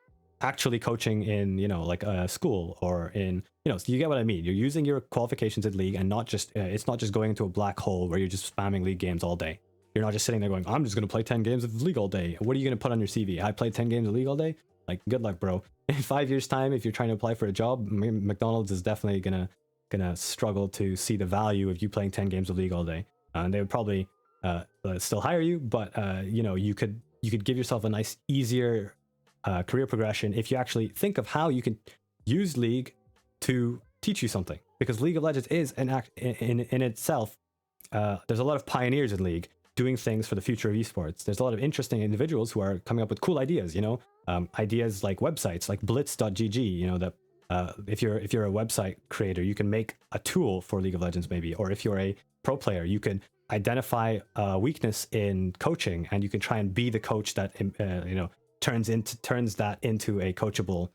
actually coaching in, you know, like a school or in, you know, so you get what I mean. You're using your qualifications in League, and not just it's not just going into a black hole where you're just spamming League games all day. You're not just sitting there going, I'm just going to play 10 games of League all day. What are you going to put on your CV? I played 10 games of League all day? Like, good luck, bro. In 5 years' time, if you're trying to apply for a job, McDonald's is definitely going to gonna struggle to see the value of you playing 10 games of League all day. And they would probably still hire you, but you know, you could give yourself a nice, easier career progression if you actually think of how you can use League to teach you something. Because League of Legends is an act in itself. There's a lot of pioneers in League doing things for the future of esports. There's a lot of interesting individuals who are coming up with cool ideas, you know, ideas like websites like blitz.gg, you know, that if you're a website creator, you can make a tool for League of Legends maybe, or if you're a pro player, you can identify a weakness in coaching and you can try and be the coach that you know, turns that into a coachable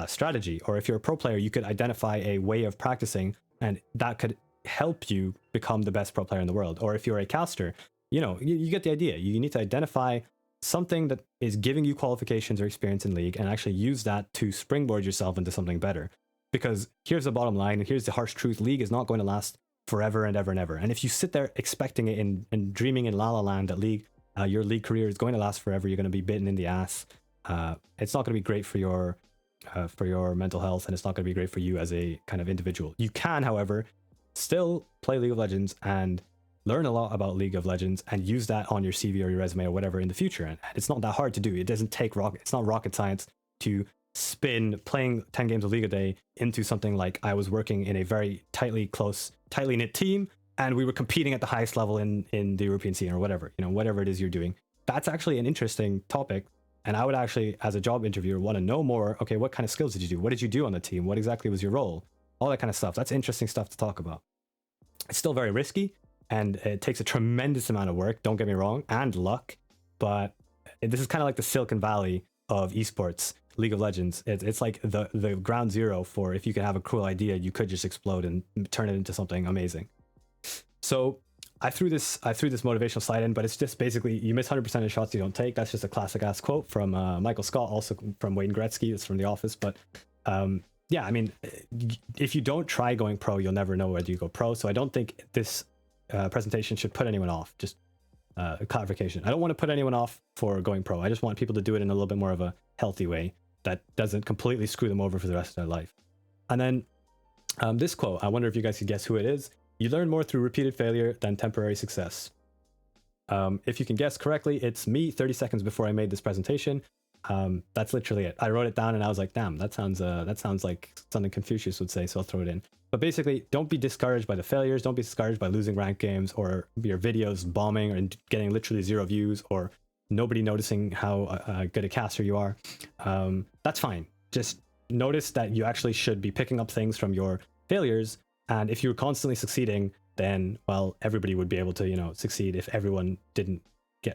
strategy. Or if you're a pro player, you could identify a way of practicing and that could help you become the best pro player in the world. Or if you're a caster, you know, you get the idea. You need to identify something that is giving you qualifications or experience in League and actually use that to springboard yourself into something better. Because here's the bottom line, and here's the harsh truth: League is not going to last forever and ever and ever. And if you sit there expecting it and dreaming in La La Land that League, your League career is going to last forever, you're going to be bitten in the ass. It's not going to be great for your mental health, and it's not going to be great for you as a kind of individual. You can, however, still play League of Legends and learn a lot about League of Legends and use that on your CV or your resume or whatever in the future. And it's not that hard to do. It doesn't take it's not rocket science to spin playing 10 games of League a day into something like I was working in a very tightly knit team and we were competing at the highest level in the European scene or whatever, you know, whatever it is you're doing. That's actually an interesting topic. And I would actually, as a job interviewer, want to know more. Okay, what kind of skills did you do? What did you do on the team? What exactly was your role? All that kind of stuff. That's interesting stuff to talk about. It's still very risky and it takes a tremendous amount of work, don't get me wrong, and luck. But this is kind of like the Silicon Valley of esports, League of Legends. It's like the ground zero for if you could have a cool idea, you could just explode and turn it into something amazing. So I threw this motivational slide in, but it's just basically you miss 100% of shots you don't take. That's just a classic ass quote from Michael Scott, also from Wayne Gretzky. It's from The Office. But yeah, I mean, if you don't try going pro, you'll never know whether you go pro. So I don't think this presentation should put anyone off. Just a clarification. I don't want to put anyone off for going pro. I just want people to do it in a little bit more of a healthy way that doesn't completely screw them over for the rest of their life. And then this quote, I wonder if you guys could guess who it is. You learn more through repeated failure than temporary success. If you can guess correctly, it's me 30 seconds before I made this presentation. That's literally it. I wrote it down and I was like, damn, that sounds like something Confucius would say, so I'll throw it in. But basically, don't be discouraged by the failures. Don't be discouraged by losing ranked games or your videos bombing or getting literally 0 views or nobody noticing how good a caster you are. That's fine. Just notice that you actually should be picking up things from your failures. And if you're constantly succeeding, then, well, everybody would be able to, you know, succeed if everyone didn't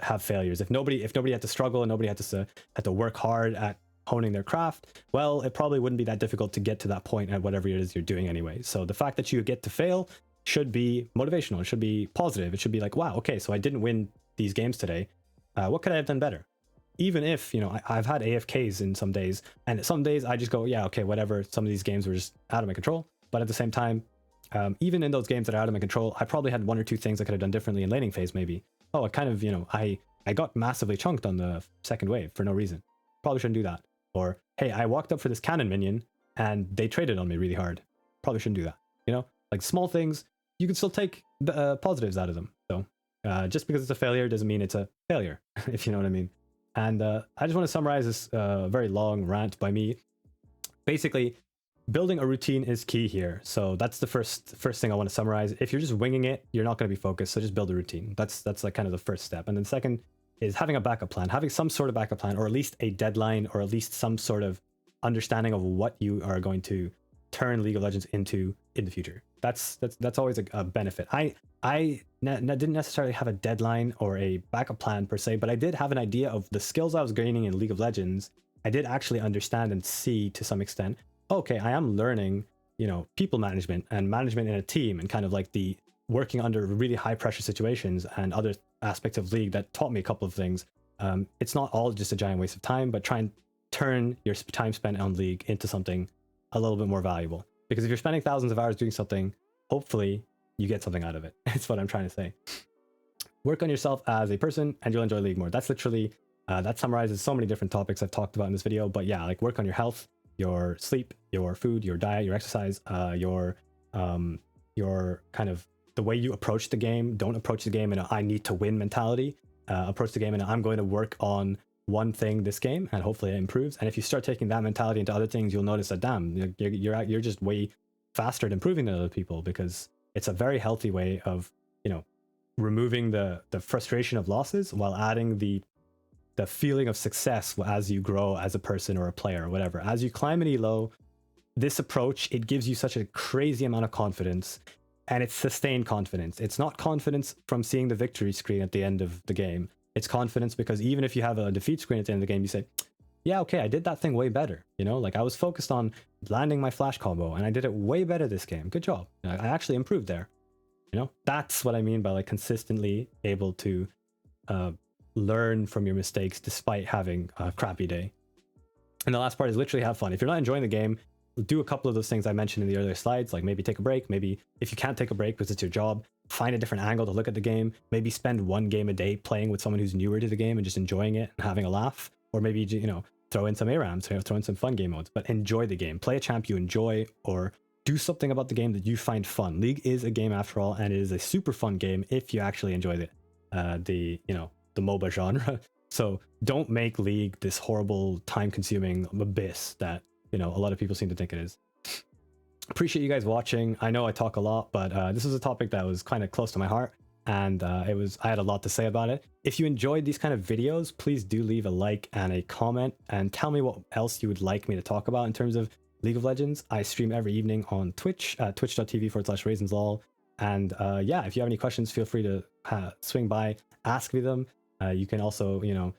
have failures. If nobody had to struggle and nobody had to work hard at honing their craft, well, it probably wouldn't be that difficult to get to that point at whatever it is you're doing anyway. So the fact that you get to fail should be motivational. It should be positive. It should be like, wow, okay, so I didn't win these games today. What could I have done better? Even if, you know, I've had AFKs in some days, and some days I just go, yeah, okay, whatever. Some of these games were just out of my control. But at the same time, even in those games that are out of my control, I probably had 1 or 2 things I could have done differently in laning phase maybe. Oh, I kind of, you know, I got massively chunked on the second wave for no reason. Probably shouldn't do that. Or, hey, I walked up for this cannon minion and they traded on me really hard. Probably shouldn't do that. You know, like small things, you can still take the positives out of them. So just because it's a failure doesn't mean it's a failure, if you know what I mean. And I just want to summarize this very long rant by me. Basically, building a routine is key here. So that's the first thing I want to summarize. If you're just winging it, you're not going to be focused. So just build a routine. That's like kind of the first step. And then second is having a backup plan, having some sort of backup plan, or at least a deadline, or at least some sort of understanding of what you are going to turn League of Legends into in the future. That's always a benefit. I didn't necessarily have a deadline or a backup plan per se, but I did have an idea of the skills I was gaining in League of Legends. I did actually understand and see to some extent, okay, I am learning, you know, people management and management in a team and kind of like the working under really high pressure situations and other aspects of League that taught me a couple of things. It's not all just a giant waste of time, but try and turn your time spent on League into something a little bit more valuable. Because if you're spending thousands of hours doing something, hopefully you get something out of it. That's what I'm trying to say. Work on yourself as a person and you'll enjoy League more. That's literally, that summarizes so many different topics I've talked about in this video. But yeah, like work on your health, your sleep, your food, your diet, your exercise, your your kind of the way you approach the game. Don't approach the game in a I need to win mentality. Approach the game in a I'm going to work on one thing this game and hopefully it improves. And if you start taking that mentality into other things, you'll notice that damn, you're just way faster at improving than other people, because it's a very healthy way of, you know, removing the frustration of losses while adding the feeling of success as you grow as a person or a player or whatever. As you climb an elo, this approach, it gives you such a crazy amount of confidence, and it's sustained confidence. It's not confidence from seeing the victory screen at the end of the game. It's confidence because even if you have a defeat screen at the end of the game, you say, yeah, okay, I did that thing way better. You know, like I was focused on landing my flash combo and I did it way better this game. Good job. I actually improved there. You know, that's what I mean by like consistently able to learn from your mistakes despite having a crappy day. And the last part is literally have fun. If you're not enjoying the game, do a couple of those things I mentioned in the earlier slides, like maybe take a break. Maybe if you can't take a break because it's your job, find a different angle to look at the game. Maybe spend one game a day playing with someone who's newer to the game and just enjoying it and having a laugh. Or maybe, you know, throw in some ARAMs, throw in some fun game modes, but enjoy the game. Play a champ you enjoy, or do something about the game that you find fun. League is a game after all, and it is a super fun game if you actually enjoy the MOBA genre. So don't make League this horrible, time-consuming abyss that, you know, a lot of people seem to think it is. Appreciate you guys watching. I know I talk a lot, but this is a topic that was kind of close to my heart, and I had a lot to say about it. If you enjoyed these kind of videos, please do leave a like and a comment and tell me what else you would like me to talk about in terms of League of Legends. I stream every evening on Twitch, twitch.tv/raisinslol. And yeah, if you have any questions, feel free to swing by, ask me them. You can also, you know,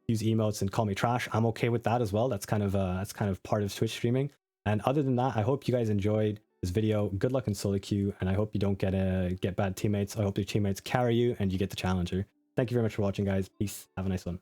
use emotes and call me trash. I'm okay with that as well. That's kind of part of Twitch streaming. And other than that, I hope you guys enjoyed this video. Good luck in solo queue, and I hope you don't get bad teammates. I hope your teammates carry you and you get the challenger. Thank you very much for watching, guys. Peace. Have a nice one.